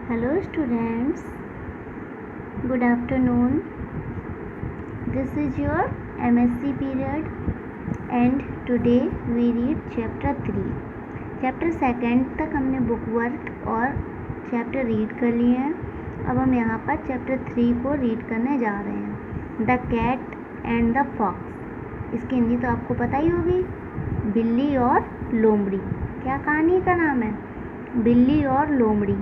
Hello students, good afternoon. This is your MSc period and today we read chapter 3. Chapter second तक हमने book work और chapter read कर लिए हैं. अब हम यहाँ पर चैप्टर 3 को रीड करने जा रहे हैं. The cat and the fox. इसकी हिंदी तो आपको पता ही होगी, बिल्ली और लोमड़ी. क्या कहानी का नाम है? बिल्ली और लोमड़ी.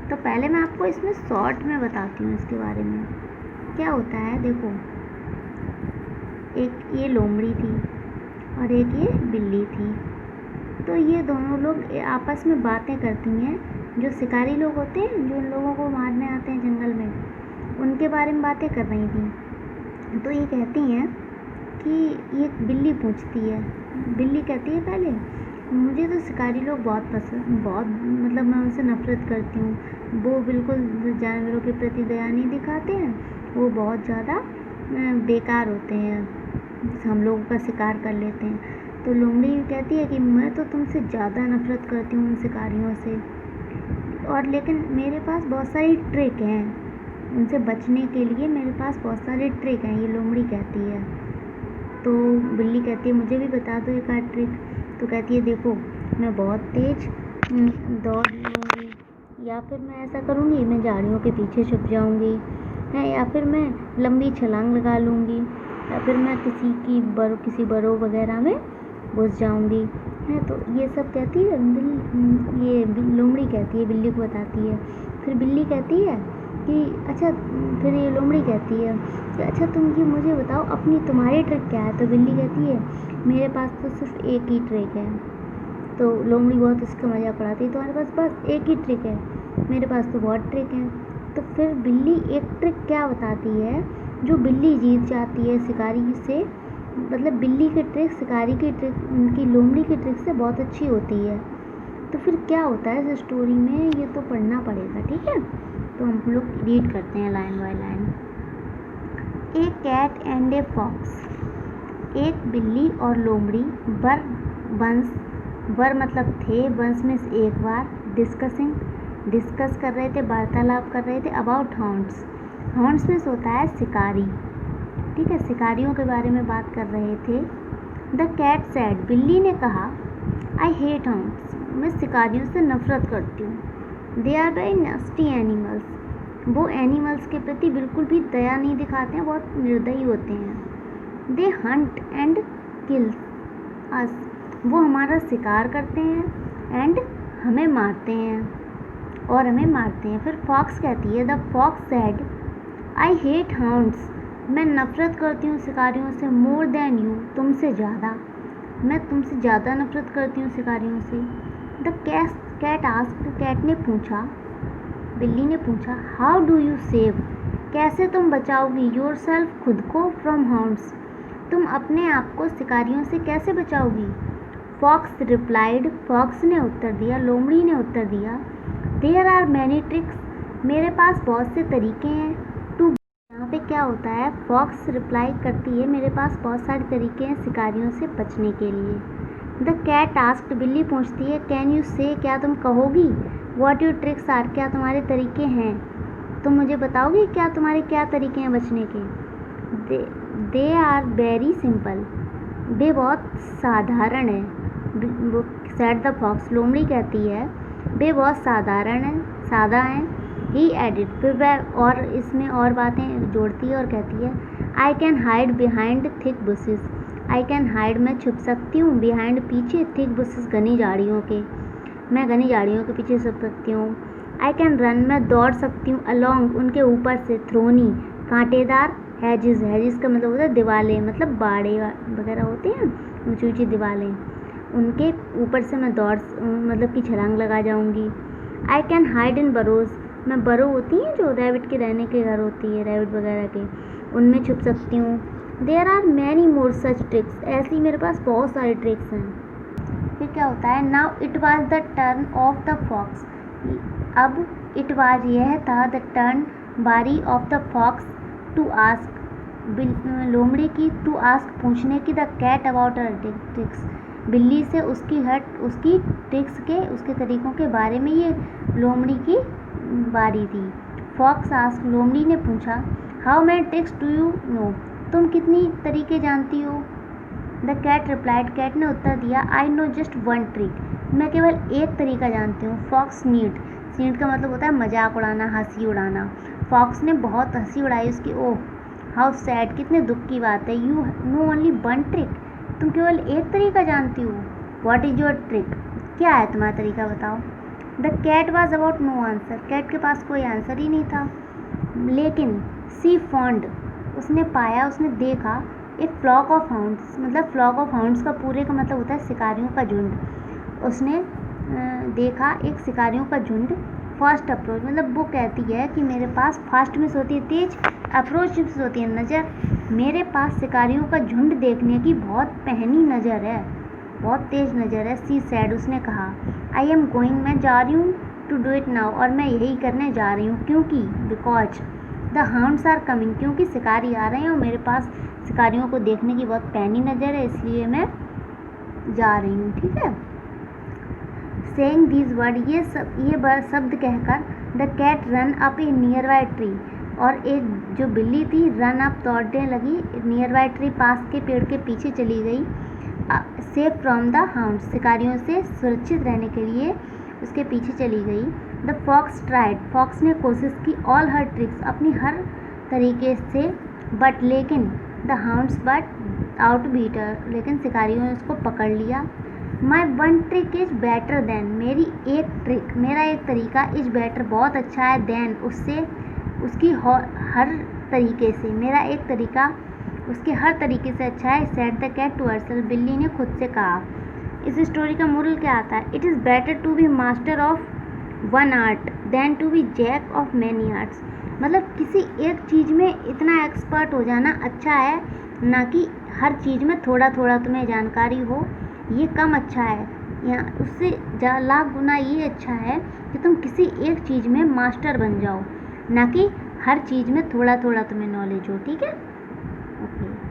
तो पहले मैं आपको इसमें शॉर्ट में बताती हूँ इसके बारे में. क्या होता है देखो, एक ये लोमड़ी थी और एक ये बिल्ली थी. तो ये दोनों लोग आपस में बातें करती हैं. जो शिकारी लोग होते हैं, जो उन लोगों को मारने आते हैं जंगल में, उनके बारे में बातें कर रही थी. तो ये कहती हैं कि ये बिल्ली पूछती है, बिल्ली कहती है पहले, मुझे तो शिकारी लोग बहुत मतलब मैं उनसे नफ़रत करती हूँ. वो बिल्कुल जानवरों के प्रति दया नहीं दिखाते हैं. वो बहुत ज़्यादा बेकार होते हैं, हम लोगों का शिकार कर लेते हैं. तो लोमड़ी कहती है कि मैं तो तुमसे ज़्यादा नफ़रत करती हूँ उन शिकारियों से, और लेकिन मेरे पास बहुत सारी ट्रिक हैं उनसे बचने के लिए. मेरे पास बहुत सारे ट्रिक हैं, ये लोमड़ी कहती है. तो बिल्ली कहती है मुझे भी बता दो एक आध ट्रिक. तो कहती है देखो, मैं बहुत तेज़ दौड़ लूँगी, या फिर मैं ऐसा करूँगी, मैं झाड़ियों के पीछे छुप जाऊँगी, है, या फिर मैं लंबी छलांग लगा लूँगी, या फिर मैं किसी बरो वगैरह में घुस जाऊँगी, है. तो ये सब कहती है ये लोमड़ी कहती है, बिल्ली को बताती है. फिर बिल्ली कहती है कि अच्छा, फिर ये लोमड़ी कहती है कि अच्छा तुम ये मुझे बताओ तुम्हारी ट्रिक क्या है. तो बिल्ली कहती है मेरे पास तो सिर्फ एक ही ट्रिक है. तो लोमड़ी बहुत इसका मजाक उड़ाती है, तुम्हारे पास बस एक ही ट्रिक है, मेरे पास तो बहुत ट्रिक हैं. तो फिर बिल्ली एक ट्रिक क्या बताती है, जो बिल्ली जीत जाती है शिकारी से. मतलब बिल्ली की ट्रिक शिकारी की ट्रिक, उनकी लोमड़ी की ट्रिक से बहुत अच्छी होती है. तो फिर क्या होता है इस स्टोरी में, ये तो पढ़ना पड़ेगा, ठीक है. तो हम लोग रीड करते हैं line by line. A cat and a fox. एक बिल्ली और लोमड़ी वर मतलब थे, वंस में एक बार, डिस्कस कर रहे थे, वार्तालाप कर रहे थे अबाउट हाउंड्स. हाउंड्स में होता है शिकारी, ठीक है, शिकारियों के बारे में बात कर रहे थे. The cat said. बिल्ली ने कहा आई हेट हाउंड्स. मैं शिकारियों से नफरत करती हूँ. They are very nasty animals. वो एनिमल्स के प्रति बिल्कुल भी दया नहीं दिखाते हैं, बहुत निर्दयी होते हैं. दे हंट एंड किल अस. वो हमारा शिकार करते हैं एंड हमें मारते हैं, और हमें मारते हैं. फिर फॉक्स कहती है, the fox said I hate hounds. मैं नफ़रत करती हूँ शिकारियों से, मोर देन यू. तुमसे ज़्यादा, मैं तुमसे ज़्यादा नफ़रत करती हूँ शिकारियों से. The cat asked. कैट ने पूछा, बिल्ली ने पूछा, हाउ डू यू सेव. कैसे तुम बचाओगी योर सेल्फ, खुद को, फ्रॉम हाउंड्स. तुम अपने आप को शिकारियों से कैसे बचाओगी. Fox replied. फॉक्स ने उत्तर दिया, लोमड़ी ने उत्तर दिया, देयर आर मैनी ट्रिक्स. मेरे पास बहुत से तरीके हैं. टू. यहाँ पे क्या होता है, फॉक्स रिप्लाई करती है मेरे पास बहुत सारे तरीके हैं शिकारियों से बचने के लिए. The cat asked. बिल्ली पूछती है, कैन यू से. क्या तुम कहोगी, व्हाट योर ट्रिक्स आर. क्या तुम्हारे तरीके हैं, तुम मुझे बताओगी क्या तुम्हारे क्या तरीके हैं बचने के. They are very simple. वे बहुत साधारण है. Said the fox. लोमड़ी कहती है वे बहुत साधारण हैं, सादा हैं. He added. फिर वह और इसमें और बातें जोड़ती है और कहती है, आई can hide behind thick bushes. I can hide. मैं छुप सकती हूँ, बिहाइंड पीछे, थिक बुशेस घनी झाड़ियों के, मैं घनी झाड़ियों के पीछे छुप सकती हूँ. I can run. मैं दौड़ सकती हूँ, अलॉन्ग, उनके ऊपर से, थ्रोनी, कांटेदार, हैजिस. हैजिस का मतलब होता है दीवारें, मतलब बाड़े वगैरह होते हैं, ऊंची ऊंची दीवारें, उनके ऊपर से मैं मतलब कि छलांग लगा जाऊंगी. I can hide in burrows. मैं बरो होती हैं जो रैबिट के रहने के घर होती है, रैबिट वगैरह के, उनमें छुप सकती हूँ. There are many more such tricks. ऐसी मेरे पास बहुत सारे ट्रिक्स हैं. फिर क्या होता है, now it was the turn of the fox. अब इट वाज यह था, द टर्न बारी of the fox to ask. लोमड़ी की, टू आस्क पूछने की, the cat about her tricks. बिल्ली से उसकी ट्रिक्स के, उसके तरीक़ों के बारे में ये लोमड़ी की बारी थी। फॉक्स आस्क्ड, लोमड़ी ने पूछा, how many tricks do you know, तुम कितनी तरीके जानती हो? द कैट रिप्लाइड, कैट ने उत्तर दिया, I know just one trick, मैं केवल एक तरीका जानती हूँ। फॉक्स स्नीड, स्नीड का मतलब होता है मजाक उड़ाना, हंसी उड़ाना। फॉक्स ने बहुत हंसी उड़ाई उसकी। ओह हाउ सैड, कितने दुख की बात है। You know only one trick, तुम केवल एक तरीका जानती हो। व्हाट इज योर ट्रिक, क्या है तुम्हारा तरीका बताओ। The cat was about no answer, cat के पास कोई आंसर ही नहीं था। लेकिन सी फॉन्ड, उसने पाया, उसने देखा एक फ्लॉक ऑफ हाउंड्स, मतलब फ्लॉक ऑफ हाउंड्स का पूरे का मतलब होता है शिकारियों का झुंड। उसने देखा एक शिकारियों का झुंड। फर्स्ट अप्रोच, मतलब वो कहती है कि मेरे पास, फास्ट मिस होती है तेज, अप्रोच मिस होती है नज़र, मेरे पास शिकारियों का झुंड देखने की बहुत पहनी नज़र है, बहुत तेज नज़र है। सी सैड, उसने कहा, आई एम गोइंग, मैं जा रही हूँ, टू डू इट नाउ, और मैं यही करने जा रही हूँ, क्योंकि because the hounds are coming, क्योंकि शिकारी आ रहे हैं और मेरे पास शिकारियों को देखने की बहुत पैनी नज़र है, इसलिए मैं जा रही हूँ। ठीक है। सेइंग दीज वर्ड, ये शब्द कहकर the cat run up a nearby tree, और एक जो बिल्ली थी रन अप, दौड़ने लगी, नियर बाय ट्री, पास के पेड़ के पीछे चली गई। सेफ फ्रॉम द हाउंड्स, शिकारियों से सुरक्षित रहने के लिए उसके पीछे चली गई। द फॉक्स ट्राइड, फॉक्स ने कोशिश की, ऑल हर ट्रिक्स, अपनी हर तरीके से, बट लेकिन the hounds but out beat her, लेकिन शिकारियों ने उसको पकड़ लिया। My one trick is better than, मेरी एक ट्रिक, मेरा एक तरीका, इज बेटर बहुत अच्छा है, देन उससे, उसकी हर तरीके से, मेरा एक तरीका उसके हर तरीके से अच्छा है। Said the cat to herself, बिल्ली ने खुद से कहा। इस स्टोरी का मोरल क्या आता है? It is better to be master of one art than to be jack of many arts, मतलब किसी एक चीज़ में इतना एक्सपर्ट हो जाना अच्छा है, ना कि हर चीज़ में थोड़ा थोड़ा तुम्हें जानकारी हो, ये कम अच्छा है। या उससे लाख गुना ये अच्छा है कि तुम किसी एक चीज़ में मास्टर बन जाओ, ना कि हर चीज़ में थोड़ा थोड़ा तुम्हें नॉलेज हो। ठीक है, ओके।